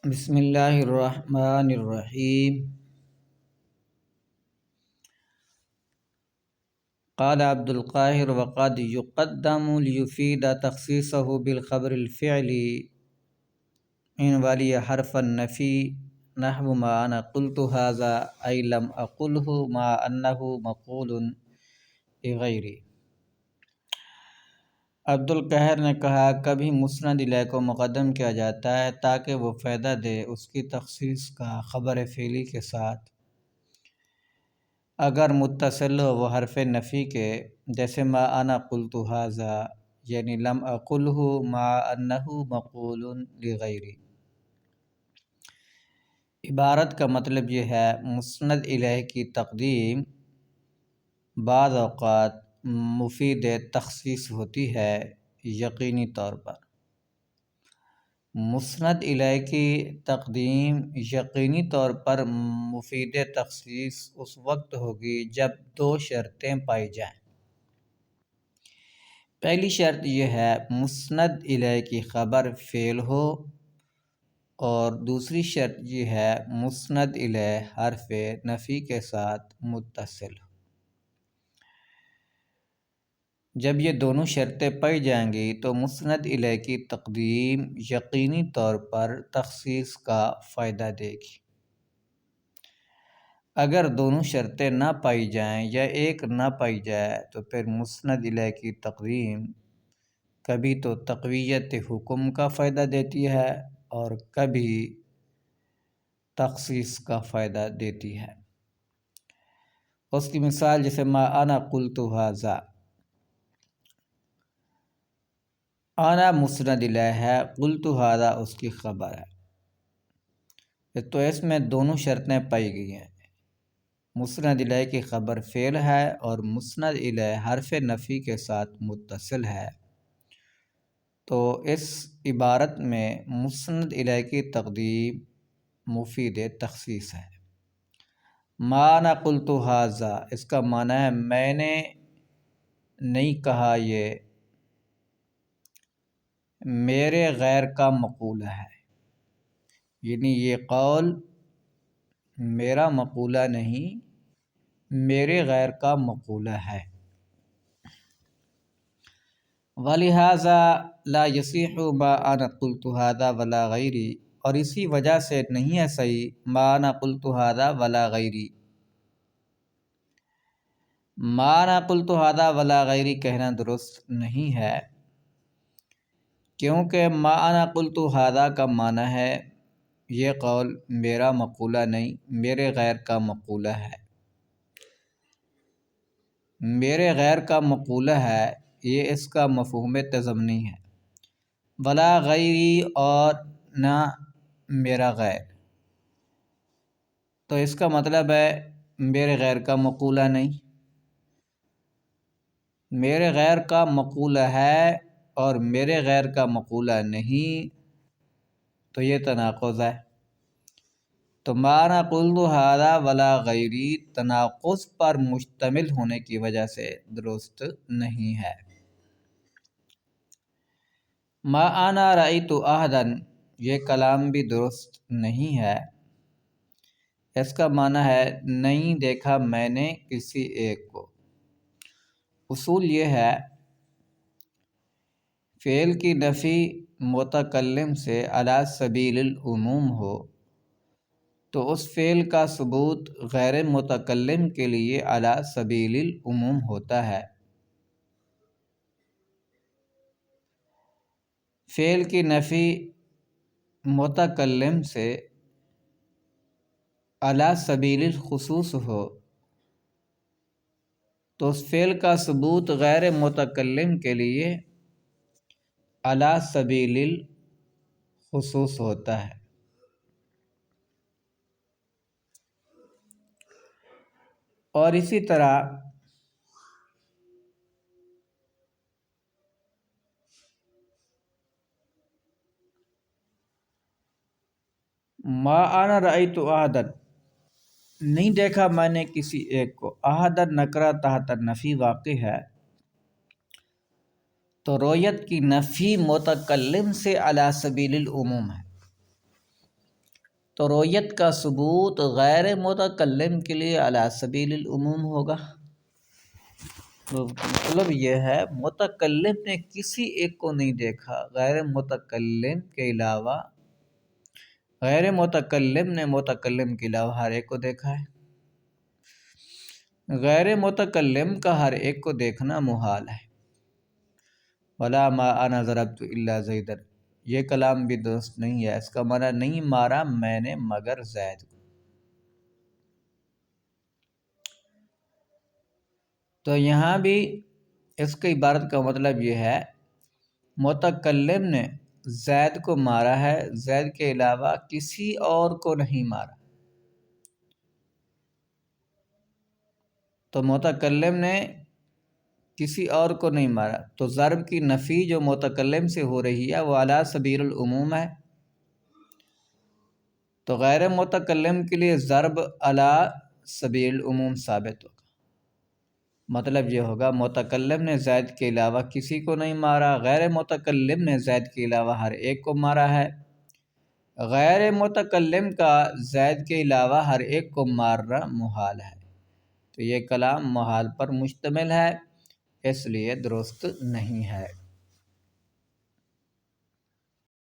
بسم اللہ الرحمن الرحیم۔ قال عبد القاہر وقد يقدم ليفيد تخصيصه بالخبر الفعلی ان ولی حرف النفی نحو ما انا قلت هذا ای لم اقله ما انه مقول لغیری۔ عبد القاہر نے کہا کبھی مسند الیہ کو مقدم کیا جاتا ہے تاکہ وہ فائدہ دے اس کی تخصیص کا خبر فعلی کے ساتھ اگر متصل ہو وہ حرف نفی کے، جیسے ما انا قلت ھذا یعنی لم اقلہ ما انہ مقول لغیری۔ عبارت کا مطلب یہ ہے مسند الیہ کی تقدیم بعض اوقات مفید تخصیص ہوتی ہے یقینی طور پر۔ مسند الیہ کی تقدیم یقینی طور پر مفید تخصیص اس وقت ہوگی جب دو شرطیں پائی جائیں۔ پہلی شرط یہ ہے مسند الیہ کی خبر فعل ہو، اور دوسری شرط یہ ہے مسند الیہ حرف نفی کے ساتھ متصل ہو۔ جب یہ دونوں شرطیں پائی جائیں گی تو مسند الیہ کی تقدیم یقینی طور پر تخصیص کا فائدہ دے گی۔ اگر دونوں شرطیں نہ پائی جائیں یا ایک نہ پائی جائے تو پھر مسند الیہ کی تقدیم کبھی تو تقویت حکم کا فائدہ دیتی ہے اور کبھی تخصیص کا فائدہ دیتی ہے۔ اس کی مثال جیسے ما انا قلت ھذا، انا مسند الیہ ہے، قلت ھذا اس کی خبر ہے، تو اس میں دونوں شرطیں پائی گئی ہیں۔ مسند الیہ کی خبر فعل ہے اور مسند الیہ حرف نفی کے ساتھ متصل ہے، تو اس عبارت میں مسند الیہ کی تقدیم مفید تخصیص ہے۔ ما انا قلت ھذا اس کا معنی ہے میں نے نہیں کہا، یہ میرے غیر کا مقولہ ہے، یعنی یہ قول میرا مقولہ نہیں، میرے غیر کا مقولہ ہے۔ وَلِهَذَا لَا يَصِحُّ مَا أَنَا قُلْتُ هَذَا وَلَا غَيْرِي، اور اسی وجہ سے نہیں ہے صحیح ما انا قلت هذا ولا غیری۔ ما انا قلت هذا ولا غیری کہنا درست نہیں ہے، کیونکہ ما انا قلت هذا کا معنی ہے یہ قول میرا مقولہ نہیں، میرے غیر کا مقولہ ہے۔ میرے غیر کا مقولہ ہے، یہ اس کا مفہوم تضمنی ہے۔ ولا غیری اور نہ میرا غیر، تو اس کا مطلب ہے میرے غیر کا مقولہ نہیں، میرے غیر کا مقولہ ہے اور میرے غیر کا مقولہ نہیں، تو یہ تناقض ہے۔ تو ما انا قلت ھذا ولا غیری تناقض پر مشتمل ہونے کی وجہ سے درست نہیں ہے۔ ما انا رأیت احدا یہ کلام بھی درست نہیں ہے، اس کا معنی ہے نہیں دیکھا میں نے کسی ایک کو۔ اصول یہ ہے فعل کی نفی متکلم سے علی سبیل العموم ہو تو اس فعل کا ثبوت غیر متکلم کے لیے علی سبیل العموم ہوتا ہے۔ فعل کی نفی متکلم سے علی سبیل الخصوص ہو تو اس فعل کا ثبوت غیر متکلم کے لیے علی سبیل الخصوص ہوتا ہے۔ اور اسی طرح ما انا رأیت احدا نہیں دیکھا میں نے کسی ایک کو، احدا نکرہ تحت نفی واقع ہے، تو رؤیت کی نفی متکلم سے علی سبیل العموم ہے۔ تو رویت کا ثبوت غیر متکلم کے لیے علی سبیل العموم ہوگا۔ تو مطلب یہ ہے متکلم نے کسی ایک کو نہیں دیکھا، غیر متکلم کے علاوہ، غیر متکلم نے متکلم کے علاوہ ہر ایک کو دیکھا ہے۔ غیر متکلم کا ہر ایک کو دیکھنا محال ہے۔ ولا ما انا ضربت الا زیدا، یہ کلام بھی درست نہیں ہے، اس کا معنی نہیں مارا میں نے مگر زید کو۔ تو یہاں بھی اس کی عبارت کا مطلب یہ ہے متکلم نے زید کو مارا ہے، زید کے علاوہ کسی اور کو نہیں مارا۔ تو متکلم نے کسی اور کو نہیں مارا، تو ضرب کی نفی جو متکلم سے ہو رہی ہے وہ علی سبیل العموم ہے۔ تو غیر متکلم کے لیے ضرب علی سبیل العموم ثابت ہوگا۔ مطلب یہ ہوگا متکلم نے زید کے علاوہ کسی کو نہیں مارا، غیر متکلم نے زید کے علاوہ ہر ایک کو مارا ہے۔ غیر متکلم کا زید کے علاوہ ہر ایک کو مارنا محال ہے، تو یہ کلام محال پر مشتمل ہے، اس لیے درست نہیں ہے۔